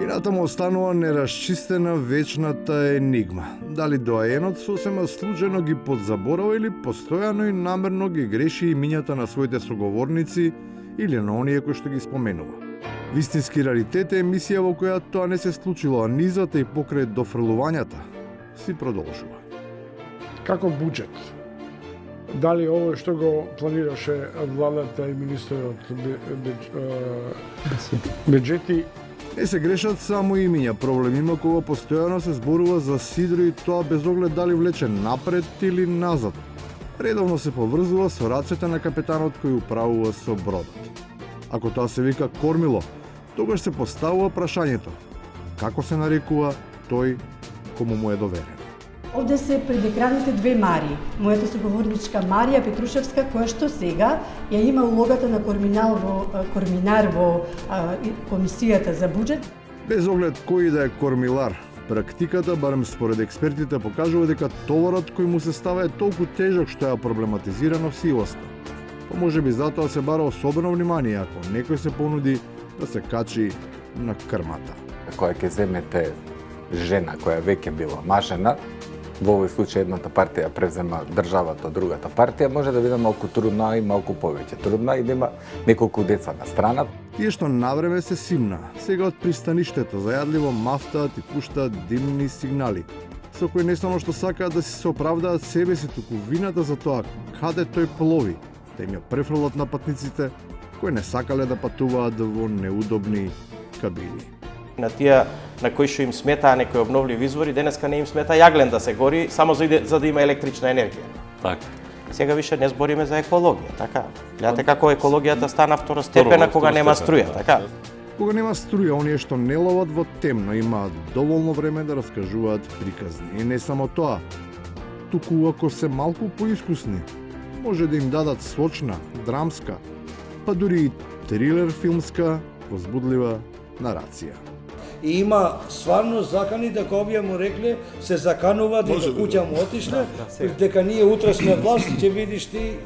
И натаму останува нерасчистена вечната енигма. Дали доаенот сосема случајно ги подзаборава или постојано и намерно ги греши имињата на своите соговорници или на оние кои што ги споменува. Вистински раритет е емисија во која тоа не се случило, а низата и покрај дофрлувањата си продолжува. Како буџет? Дали ово што го планираше владата и министерот бюџети? Не се грешат само имиња, проблем има кога постојано се зборува за Сидро и тоа без оглед дали влече напред или назад. Редовно се поврзува со рацете на капетанот кој управува со бродот. Ако тоа се вика кормило, тогаш се поставува прашањето: како се нарекува тој кому му е доверено? Овде се пред екраните две Марии. Мојата соговорничка Марија Петрушевска, која што сега ја има улогата на корминар во комисијата за буџет. Без оглед кој да е кормилар, практиката, барем според експертите, покажува дека товарот кој му се става е толку тежок што ја проблематизира носилоста. Па може би затоа се бара особено внимание ако некој се понуди да се качи на крмата. Кога ќе земете жена која веќе била мажена, во овој случај едната партија превзема државата од другата партија, може да биде малку трудна и малку повеќе трудна и да има неколку деца на страна. Тие што навреме се симна, сега од пристаништето зајадливо мафтаат и пуштаат димни сигнали, со кои не само што сакаат да си се оправдаат себе си, туку вината за тоа каде тој плови, да им ја префрлат на патниците кои не сакале да патуваат во неудобни кабини. На тие на кои што им сметаа некои обновливи извори, денеска не им смета јаглен да се гори само за да има електрична енергија. Така. Сега више не збориме за екологија, така. Гледате како екологијата стана второстепена кога нема струја, така. Кога нема струја, оние што не ловат во темно имаат доволно време да раскажуваат приказни. И не само тоа, туку ако се малку поискусни, може да им дадат сочна, драмска, па дури и трилер филмска, возбудлива нарација. И има стварно закани дека овие му рекле се закануваат дека куќа му отишле, дека ние утре сме власт, ќе видиш ти.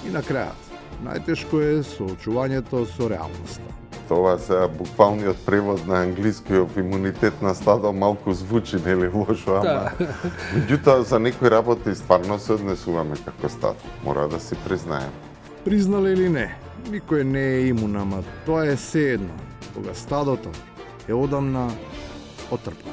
И на крајот, најтешко е соочувањето со реалноста. Ова се буквалниот превод на англискиот имунитет на стадо малку звучи, нели лошо, ама меѓутоа за некои работи стварно се однесуваме како стадо. Мора да си признаем. Признале или не, никој не е имун, ама тоа е сеедно, кога стадото е одамна отрпна.